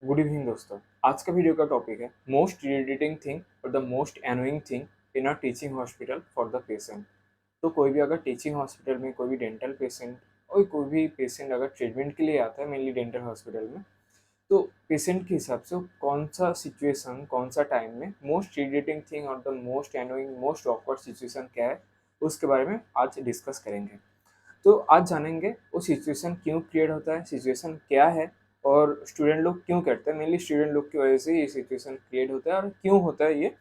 Good evening दोस्तों। आज का वीडियो का टॉपिक है मोस्ट इरिटेटिंग थिंग और the most annoying thing in a teaching hospital for the patient. तो कोई भी अगर टीचिंग हॉस्पिटल में कोई भी डेंटल पेशेंट और कोई भी पेशेंट अगर ट्रीटमेंट के लिए आता है मेनली डेंटल हॉस्पिटल में, तो पेशेंट के हिसाब से वो कौन सा सिचुएशन कौन सा टाइम में मोस्ट इरिटेटिंग थिंग और the most annoying most awkward situation क्या है, उसके बारे में आज डिस्कस करेंगे। तो आज जानेंगे वो सिचुएशन क्यों क्रिएट होता है, सिचुएशन क्या है और स्टूडेंट लोग क्यों करते हैं। मेनली स्टूडेंट लोग की वजह से ये सिचुएशन क्रिएट होता है और क्यों होता है ये,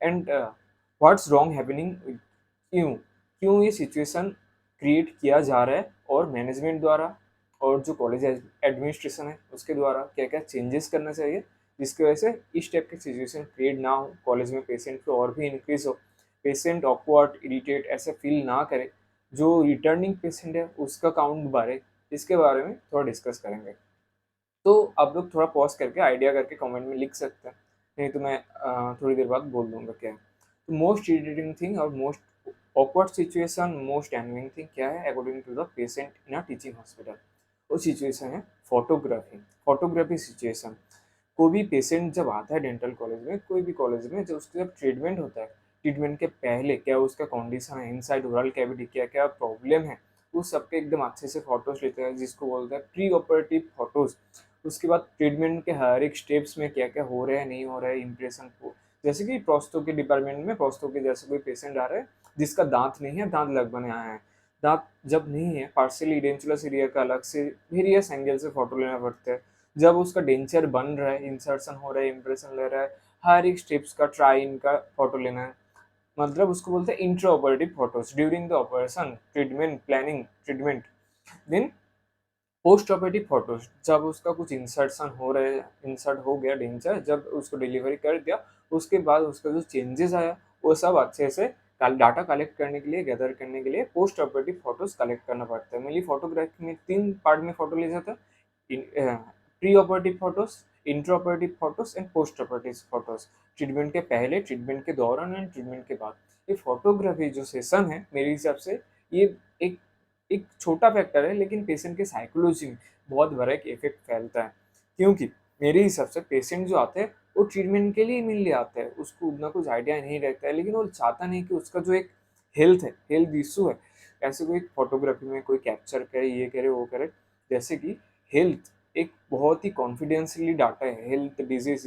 एंड व्हाट्स रॉन्ग हैपनिंग, क्यों क्यों ये सिचुएशन क्रिएट किया जा रहा है और मैनेजमेंट द्वारा और जो कॉलेज एडमिनिस्ट्रेशन है उसके द्वारा क्या क्या चेंजेस करना चाहिए जिसकी वजह से इस टाइप की सिचुएशन क्रिएट ना हो, कॉलेज में पेशेंट को और भी इंक्रीज हो, पेशेंट ऑकवर्ड इरिटेट ऐसे फील ना करे, जो रिटर्निंग पेशेंट है उसका काउंट बढ़े। इसके बारे में थोड़ा डिस्कस करेंगे। तो आप लोग थोड़ा पॉज करके आइडिया करके कमेंट में लिख सकते हैं, नहीं तो मैं थोड़ी देर बाद बोल दूंगा क्या है। तो मोस्ट इरिटेटिंग थिंग और most awkward situation most annoying thing क्या है according to the patient in a teaching hospital. वो सिचुएशन है फोटोग्राफी। फोटोग्राफी सिचुएशन, कोई भी पेशेंट जब आता है डेंटल कॉलेज में, कोई भी कॉलेज में, जब उसका जब ट्रीटमेंट होता है, ट्रीटमेंट के पहले क्या उसका कंडीशन है, इनसाइड ओरल कैविटी क्या क्या प्रॉब्लम है, उस सबके एकदम अच्छे से फोटोज लेते हैं जिसको बोलते हैं प्री ऑपरेटिव फोटोज। उसके बाद ट्रीटमेंट के हर एक स्टेप्स में क्या क्या हो रहा है नहीं हो रहा है इम्प्रेशन को, जैसे कि प्रोस्तो के डिपार्टमेंट में प्रोस्तो के जैसे कोई पेशेंट आ रहा है जिसका दांत नहीं है, दांत लग बने आए हैं, दांत जब नहीं है पार्शियली डेंचुलस एरिया का अलग से वेरियस एंगल से फोटो लेना पड़ता है। जब उसका डेंचर बन रहा है, इंसर्शन हो रहा है, इम्प्रेशन ले रहा है, हर एक स्टेप्स का ट्राई इनका फोटो लेना है, मतलब उसको बोलते हैं intra operative photos during the operation treatment planning treatment. Then post operative photos, जब उसका कुछ इंसर्शन हो रहे है, इंसर्ट हो गया डेंचर, जब उसको डिलीवरी कर दिया उसके बाद उसका जो चेंजेस आया वो सब अच्छे से डाटा कलेक्ट करने के लिए, गैदर करने के लिए पोस्ट ऑपरेटिव फोटोज कलेक्ट करना पड़ता है। मेनली फोटोग्राफी में तीन पार्ट में फोटो ले जाता है, pre operative photos, intra operative photos and post operative photos. Treatment के पहले, ट्रीटमेंट के दौरान एंड ट्रीटमेंट के बाद। ये फोटोग्राफी जो सेशन है मेरे हिसाब से ये एक एक छोटा फैक्टर है लेकिन पेशेंट के साइकोलॉजी में बहुत बड़ा एक इफेक्ट फैलता है। क्योंकि मेरे हिसाब से पेशेंट जो आते हैं वो ट्रीटमेंट के लिए मिल आता है, उसको उतना कुछ आइडिया नहीं रहता है, लेकिन वो चाहता नहीं कि उसका जो एक हेल्थ है, हेल्थ इशू है, ऐसे कोई फोटोग्राफी में कोई कैप्चर करे, ये करे वो करे। जैसे कि हेल्थ एक बहुत ही कॉन्फिडेंशियली डाटा है, हेल्थ डिजीज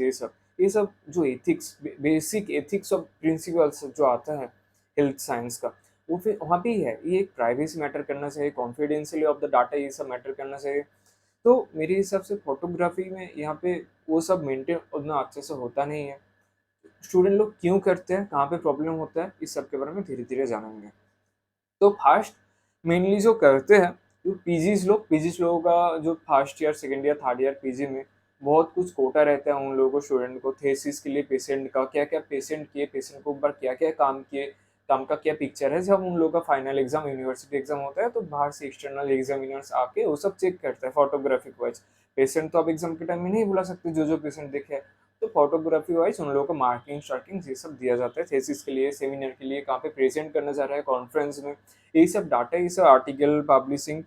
ये सब जो ethics, basic ethics of principles जो आता है हेल्थ साइंस का, वो फिर वहाँ पे ही है। ये एक प्राइवेसी मैटर करना चाहिए, कॉन्फिडेंशियली ऑफ द डाटा ये सब मैटर करना चाहिए। तो मेरे हिसाब से फोटोग्राफी में यहाँ पे वो सब मेंटेन उतना अच्छे से होता नहीं है। स्टूडेंट लोग क्यों करते हैं, कहाँ पे प्रॉब्लम होता है, इस सब के बारे में धीरे धीरे जानेंगे। तो फास्ट मेनली जो करते हैं, जो पीजीज लोगों का जो first year second year third year PG में बहुत कुछ कोटा रहता है उन लोगों को, स्टूडेंट को थेसिस के लिए पेशेंट का क्या क्या पेशेंट किए, पेशेंट के ऊपर क्या क्या काम किए, काम का क्या पिक्चर है। जब उन लोगों का फाइनल एग्जाम यूनिवर्सिटी एग्जाम होता है तो बाहर से एक्सटर्नल एग्जामिनर्स आके वो सब चेक करता है फोटोग्राफिक वाइज। पेशेंट तो आप एग्जाम के टाइम में नहीं बुला सकते जो जो पेशेंट देखे, तो फोटोग्राफी वाइज उन लोगों को मार्किंग शार्किंग ये सब दिया जाता है थेसिस के लिए, सेमिनार के लिए, कहाँ पे प्रेजेंट करना चाह रहा है कॉन्फ्रेंस में, यही सब डाटा, ये सब आर्टिकल पब्लिशिंग।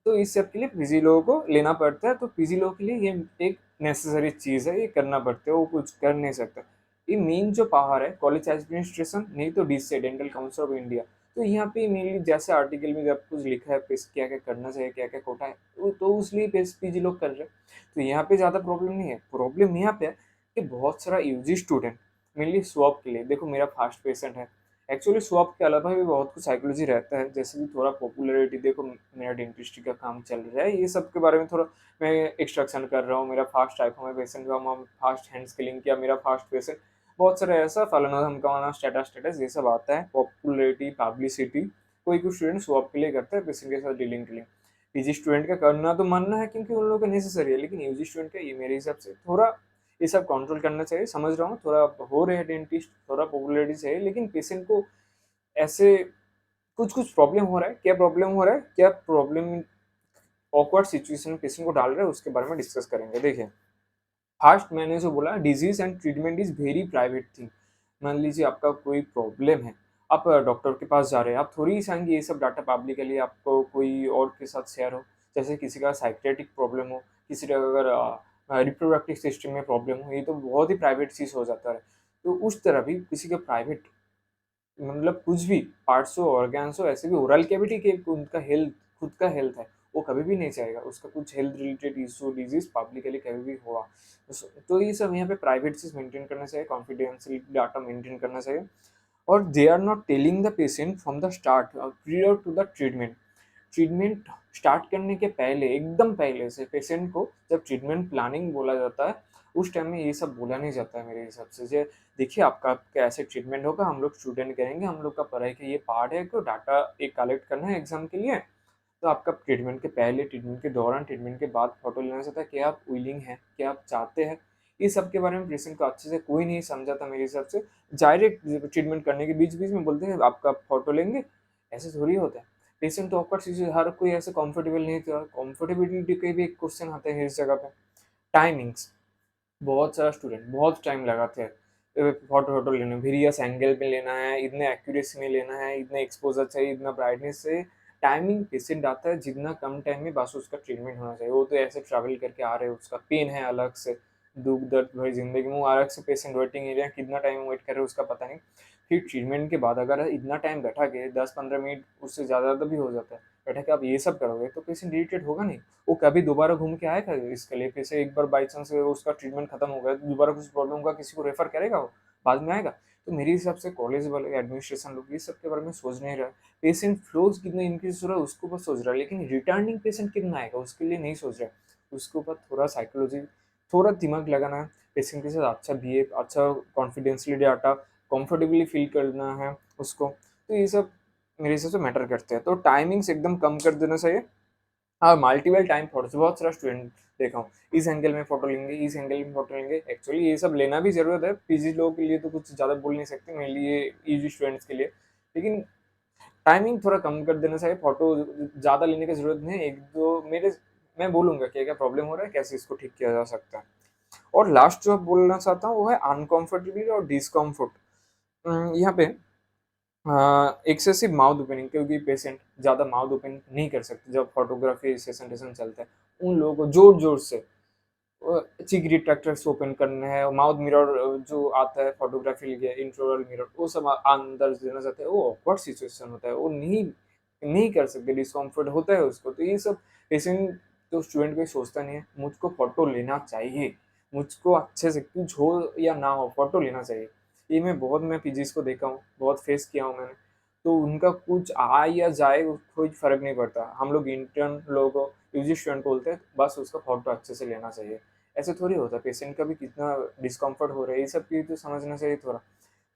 तो इस सब के लिए पीजी लोगों को लेना पड़ता है, तो पीजी लोगों के लिए ये एक नेसेसरी चीज़ है, ये करना पड़ता है, वो कुछ कर नहीं सकता। ये मेन जो पावर है कॉलेज एडमिनिस्ट्रेशन, नहीं तो DC dental council of India. तो यहाँ पे मेनली जैसे आर्टिकल में जब कुछ लिखा है क्या क्या करना चाहिए, क्या क्या कोटा है, तो उसलिए पीजी लोग कर रहे हैं। तो यहाँ पे ज़्यादा प्रॉब्लम नहीं है, प्रॉब्लम यहाँ पे है कि बहुत सारा यूजी स्टूडेंट मेनली स्वॉप के लिए, देखो मेरा फास्ट पेशेंट है, एक्चुअली स्वॉप के अलावा भी बहुत कुछ साइकोलॉजी रहता है, जैसे कि थोड़ा पॉपुलैरिटी, देखो मेरा डेंटिस्ट्री का काम चल रहा है, ये सब के बारे में थोड़ा मैं एक्सट्रैक्शन कर रहा हूँ, मेरा फास्ट ट्राइकोमा पेशेंट का फास्ट हैंड स्किलिंग किया, मेरा फास्ट पेशेंट, बहुत सारा ऐसा फलाना धमकाना स्टेटस स्टेटस ये सब आता है, पॉपुलैरिटी पब्लिसिटी कोई कुछ स्टूडेंट स्वॉप के लिए करता है पेशेंट के साथ डीलिंग के लिए। पीजी स्टूडेंट का करना तो मानना है क्योंकि उन लोगों का नेसेसरी है, लेकिन यूजी स्टूडेंट का ये मेरे हिसाब से थोड़ा ये सब कंट्रोल करना चाहिए। समझ रहा हूँ थोड़ा हो रहे हैं डेंटिस्ट, थोड़ा पॉपुलैरिटी चाहिए, लेकिन पेशेंट को ऐसे कुछ कुछ प्रॉब्लम हो रहा है, क्या प्रॉब्लम हो रहा है, क्या प्रॉब्लम ऑकवर्ड सिचुएशन पेशेंट को डाल रहा है, उसके बारे में डिस्कस करेंगे। देखिए फर्स्ट मैंने जो बोला, disease and treatment is very private thing. मान लीजिए आपका कोई प्रॉब्लम है, आप डॉक्टर के पास जा रहे हैं, आप थोड़ी ही चाहेंगे ये सब डाटा पब्लिकली आपको कोई और के साथ शेयर हो। जैसे किसी का साइकेट्रिक प्रॉब्लम हो, किसी का अगर रिप्रोडक्टिव सिस्टम में प्रॉब्लम हो, ये तो बहुत ही प्राइवेट चीज़ हो जाता है। तो उस तरह भी किसी का प्राइवेट मतलब कुछ भी पार्ट्स हो, ऑर्गन्स हो, ऐसे भी ओरल कैविटी के उनका हेल्थ, खुद का हेल्थ है, वो कभी भी नहीं चाहेगा उसका कुछ health related issue disease publicly कभी भी हुआ। तो ये सब यहाँ पे प्राइवेट चीज मेंटेन करना चाहिए, कॉन्फिडेंशियल डाटा मेंटेन करना चाहिए। और they are not telling the patient from the start prior to the treatment. Treatment start करने के पहले, एकदम पहले से पेशेंट को जब ट्रीटमेंट प्लानिंग बोला जाता है, उस टाइम में ये सब बोला नहीं जाता है मेरे हिसाब से। जे देखिए आपका कैसे ट्रीटमेंट होगा, हम लोग स्टूडेंट करेंगे, हम लोग का पढ़ाई का ये पार्ट है, तो डाटा एक कलेक्ट करना है एग्जाम के लिए। तो आपका ट्रीटमेंट के पहले, ट्रीटमेंट के दौरान, ट्रीटमेंट के बाद फोटो लेना चाहता है, क्या आप विलिंग है, क्या आप चाहते हैं, ये सब के बारे में पेशेंट को अच्छे से कोई नहीं समझाता मेरे हिसाब से। डायरेक्ट ट्रीटमेंट करने के बीच बीच में बोलते हैं आपका फोटो लेंगे, ऐसे थोड़ी होता है। पेशेंट तो ऑकवर्ड सिचुएशन, हर कोई ऐसे कंफर्टेबल नहीं था। कंफर्टेबिलिटी के भी एक क्वेश्चन आते हैं इस जगह पे। टाइमिंग्स, बहुत सारा स्टूडेंट बहुत टाइम लगाते हैं फोटो फोटो लेने में, वेरियस एंगल पे लेना है, इतने एक्यूरेसी में लेना है, इतने एक्सपोजर चाहिए, इतना ब्राइटनेस से। टाइमिंग पेशेंट आता है जितना कम टाइम में बस उसका ट्रीटमेंट होना चाहिए। वो तो ऐसे ट्रैवल करके आ रहे हैं, उसका पेन है अलग से, दुख दर्द भरी जिंदगी में, वो अलग से पेशेंट वेटिंग एरिया कितना टाइम वेट कर रहे हैं उसका पता नहीं। फिर ट्रीटमेंट के बाद अगर इतना टाइम बैठा के 10-15 मिनट उससे ज़्यादा तो भी हो जाता है, बैठा के आप ये सब करोगे तो पेशेंट इरिटेट होगा नहीं। वो कभी दोबारा घूम के आएगा इसके लिए? फिर से एक बार बाई चांस उसका ट्रीटमेंट खत्म हो गया, दोबारा कुछ प्रॉब्लम होगा, किसी को रेफर करेगा वो? बाद में आएगा। तो मेरे हिसाब से कॉलेज वाले, एडमिनिस्ट्रेशन लोग ये सब के बारे में सोच नहीं रहा। पेशेंट फ्लोज कितना इंक्रीज हो रहा है उसके ऊपर सोच रहा है, लेकिन रिटर्निंग पेशेंट कितना आएगा उसके लिए नहीं सोच रहा है। उसके ऊपर थोड़ा साइकोलॉजी, थोड़ा दिमाग लगाना है, पेशेंट के साथ अच्छा बिहेव, अच्छा कॉन्फिडेंशियली डाटा, कंफर्टेबली फील करना है उसको। तो ये सब मेरे हिसाब से मैटर करते हैं। तो टाइमिंग्स एकदम कम कर देना चाहिए। हाँ, मल्टीपल टाइम फोटोज, बहुत सारा स्टूडेंट देखा हूँ, इस एंगल में फोटो लेंगे, इस एंगल में फोटो लेंगे। एक्चुअली ये सब लेना भी जरूरत है, पीजी लोगों के लिए तो कुछ ज़्यादा बोल नहीं सकते, मेरे लिए ईजी स्टूडेंट्स के लिए। लेकिन टाइमिंग थोड़ा कम कर देना चाहिए, फोटो ज़्यादा लेने की जरूरत नहीं है। एक दो मेरे, मैं बोलूँगा क्या क्या प्रॉब्लम हो रहा है, कैसे इसको ठीक किया जा सकता है। और लास्ट जो बोलना चाहता हूँ वो है अनकंफर्टेबिलिटी और डिस्कम्फर्ट। यहाँ पे एक्सेसिव माउथ ओपनिंग, क्योंकि पेशेंट ज़्यादा माउथ ओपन नहीं कर सकते जब फोटोग्राफी सेशन टेशन चलता है। उन लोगों को जोर जोर से चिक रिट्रैक्टर्स ओपन करने हैं, माउथ मिरर जो आता है फोटोग्राफी के लिए, इंट्रोरल मिरर, वो सब अंदर देना चाहते हैं, वो ऑकवर्ड सिचुएशन होता है, वो नहीं नहीं कर सकते, डिस्कम्फर्ट होता है उसको। तो ये सब पेशेंट, तो स्टूडेंट कोई सोचता नहीं है मुझको फोटो लेना चाहिए, मुझको अच्छे से कुछ हो या ना हो फोटो लेना चाहिए। ये मैं पीजीज को देखा हूँ, बहुत फेस किया हूँ मैंने। तो उनका कुछ आ या जाए कोई फर्क नहीं पड़ता, हम लोग इंटर्न लोगों को, यूजी स्टूडेंट को बोलते हैं बस उसका फोटो अच्छे से लेना चाहिए। ऐसे थोड़ी होता है, पेशेंट का भी कितना डिस्कम्फर्ट हो रहा है, ये सब चीज़ तो समझना चाहिए थोड़ा।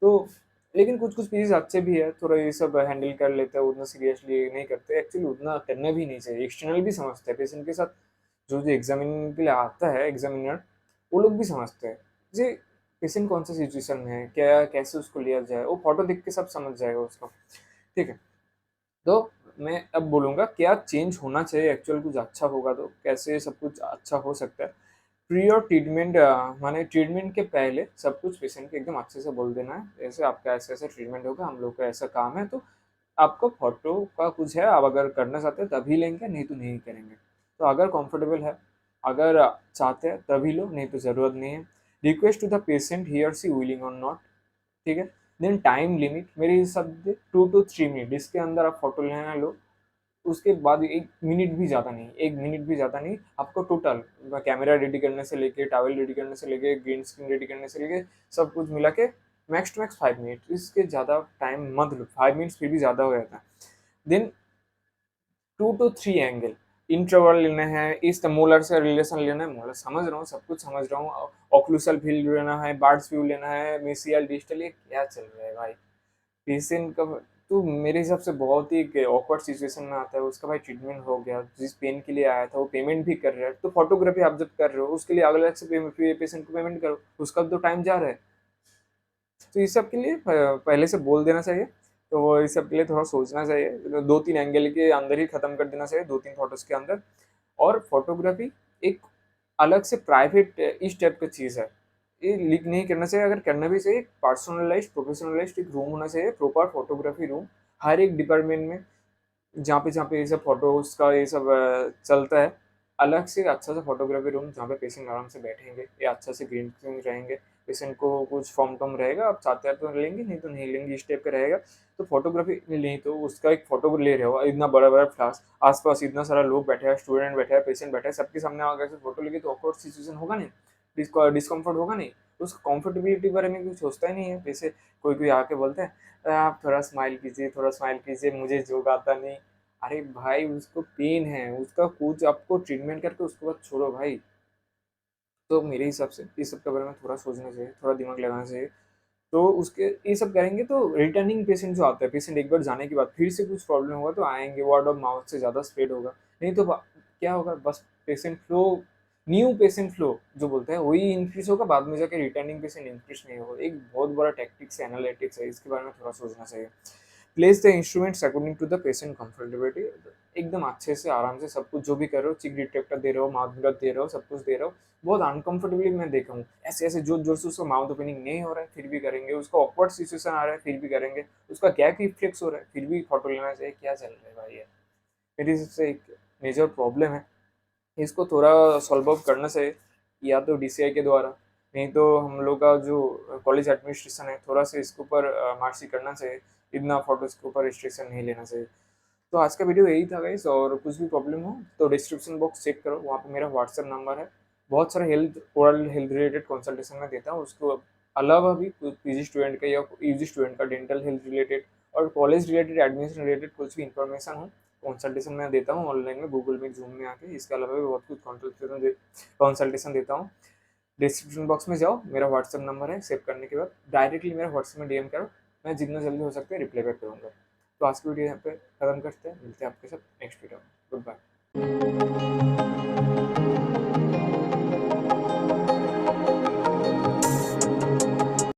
तो लेकिन कुछ कुछ पीसेस अच्छे भी है, थोड़ा ये सब हैंडल कर लेते हैं, उतना सीरियसली नहीं करते, एक्चुअली उतना करना भी नहीं चाहिए। एक्सटर्नल भी समझते हैं पेशेंट के साथ, जो जो एग्जामिन के लिए आता है एग्जामिनर, वो लोग भी समझते हैं जी पेशेंट कौन सा सिचुएशन में है, क्या कैसे उसको लिया जाए, वो फोटो देख के सब समझ जाएगा उसको। ठीक है। तो मैं अब बोलूँगा क्या चेंज होना चाहिए, एक्चुअल कुछ अच्छा होगा तो कैसे सब कुछ अच्छा हो सकता है। प्री और ट्रीटमेंट, माने ट्रीटमेंट के पहले सब कुछ पेशेंट को एकदम अच्छे से बोल देना है, ऐसे आपका ऐसे ऐसे ट्रीटमेंट होगा, हम लोग का ऐसा काम है, तो आपको फोटो का कुछ है, आप अगर करना चाहते हैं तभी लेंगे, नहीं तो नहीं करेंगे। तो अगर कंफर्टेबल है, अगर चाहते हैं तभी लो, नहीं तो ज़रूरत नहीं है। रिक्वेस्ट टू द पेशेंट ही और सी विलिंग और नॉट। ठीक है। देन टाइम लिमिट मेरे हिसाब से 2 to 3 मिनट, इसके अंदर आप फोटो लेना लो। उसके बाद 1 मिनट भी ज़्यादा नहीं, 1 मिनट भी ज़्यादा नहीं, आपको टोटल कैमरा रेडी करने से लेके, टॉवल रेडी करने से लेके, ग्रीन स्क्रीन रेडी करने से लेके, सब कुछ मिला के मैक्स टू मैक्स 5 मिनट, इसके ज़्यादा टाइम मत लो। 5 मिनट्स फिर भी ज़्यादा हो जाता है। देन 2 to 3 एंगल इंटरवल लेना है, इस मोलर से रिलेशन लेना है, मोलर समझ रहा हूँ, सब कुछ समझ रहा हूँ, ऑक्लूसल व्यू लेना है, बार्ड्स व्यू लेना है, मेसियल डिजिटल, ये क्या चल रहा है भाई? पेशेंट का तो मेरे हिसाब से बहुत ही ऑकवर्ड सिचुएशन में आता है, उसका भाई ट्रीटमेंट हो गया, जिस पेन के लिए आया था वो पेमेंट भी कर रहा है, तो फोटोग्राफी आप जब कर रहे हो उसके लिए अलग से पेशेंट को पेमेंट करो, उसका तो टाइम जा रहा है। तो इस सब के लिए पहले से बोल देना चाहिए। तो वो इस सब के लिए थोड़ा सोचना चाहिए, 2-3 एंगल के अंदर ही खत्म कर देना चाहिए, 2-3 फोटोज के अंदर। और फोटोग्राफी एक अलग से प्राइवेट इस टाइप की चीज़ है, ये लीक नहीं करना चाहिए। अगर करना भी चाहिए, पर्सनलाइज्ड प्रोफेशनलाइज्ड एक रूम होना चाहिए, प्रॉपर फोटोग्राफी रूम हर एक डिपार्टमेंट में, जहाँ पे ये सब फोटोज का ये सब चलता है। अलग से अच्छा सा फोटोग्राफी रूम जहाँ पे पेशेंट आराम से बैठेंगे या अच्छा से ग्रीन स्क्रीन रहेंगे, पेशेंट को कुछ फॉर्म टॉर्म रहेगा, आप चाहते हैं तो लेंगे, नहीं तो नहीं लेंगे, इस टाइप का रहेगा। तो फोटोग्राफी नहीं तो उसका एक फोटो ले रहे हो, इतना बड़ा बड़ा फ्लैश, आसपास इतना सारा लोग बैठे हैं, स्टूडेंट बैठे हैं, पेशेंट बैठे हैं, सबके सामने आकर के फोटो लेके तो ऑकवर्ड सिचुएशन होगा नहीं, डिस्कम्फर्ट होगा नहीं। तो उस कंफर्टेबिलिटी बारे में कुछ सोचता ही नहीं है। जैसे कोई कोई आके बोलते हैं आप थोड़ा स्माइल कीजिए, थोड़ा स्माइल कीजिए, मुझे जोक आता नहीं। अरे भाई उसको पेन है, उसका कुछ आपको ट्रीटमेंट करके उसके बाद छोड़ो भाई। तो मेरे हिसाब से इस सब के बारे में थोड़ा सोचना चाहिए, थोड़ा दिमाग लगाना चाहिए। तो उसके ये सब करेंगे तो रिटर्निंग पेशेंट जो आता है, पेशेंट एक बार जाने के बाद फिर से कुछ प्रॉब्लम होगा तो आएंगे, वर्ड ऑफ माउथ से ज़्यादा स्प्रेड होगा। नहीं तो क्या होगा, बस patient flow, new patient flow जो बोलते हैं वही इंक्रीज होगा, बाद में जाके रिटर्निंग पेशेंट इंक्रीज नहीं होगा। एक बहुत बड़ा टैक्टिक्स है, एनालिटिक्स है, इसके बारे में थोड़ा सोचना चाहिए। Place the instruments according to the patient comfortability, एकदम अच्छे से आराम से सब कुछ जो भी कर रहे हो, चिक डिटेक्टर दे रहे हो, माउथ ब्रश दे रहे हो, सब कुछ दे रहे हो, बहुत अनकंफर्टेबली मैं देखा हूँ। ऐसे ऐसे जोर जोर से उसका माउथ ओपनिंग नहीं हो रहा है फिर भी करेंगे, उसका ऑकवर्ड सिचुएशन आ रहा है फिर भी करेंगे, उसका गैप रिफ्लेक्स हो रहा है फिर भी फोटो लेना चाहिए। क्या चल रहा है भाई यार, मेरी सबसे एक मेजर प्रॉब्लम है। इसको थोड़ा सॉल्व आउट करना चाहिए, या तो डीसीआई के द्वारा, नहीं तो हम लोग का जो कॉलेज एडमिनिस्ट्रेशन है थोड़ा सा इसके ऊपर मार्सी करना चाहिए, इतना फोटोज के ऊपर रिस्ट्रिक्शन नहीं लेना चाहिए। तो आज का वीडियो यही था गाइस, और कुछ भी प्रॉब्लम हो तो डिस्क्रिप्शन बॉक्स चेक करो, वहाँ पे मेरा व्हाट्सएप नंबर है। बहुत सारा health oral health related consultation में देता हूँ, उसको अलावा भी पीजी स्टूडेंट का या यूजी स्टूडेंट का डेंटल हेल्थ रिलेटेड और कॉलेज रिलेटेड एडमिशन रिलेटेड कुछ भी इंफॉर्मेशन हो, कंसल्टेशन मैं देता हूँ ऑनलाइन में, गूगल में, जूम में आके। इसके अलावा भी बहुत कुछ कंसल्टेशन देता हूँ। डिस्क्रिप्शन बॉक्स में जाओ, मेरा व्हाट्सएप नंबर है, सेव करने के बाद डायरेक्टली मेरा व्हाट्सएप में डीएम करो, मैं जितना जल्दी हो सकता है रिप्लाई बैक करूँगा। तो आज की वीडियो यहाँ पे खत्म करते हैं, मिलते हैं आपके साथ नेक्स्ट वीडियो में। Good bye.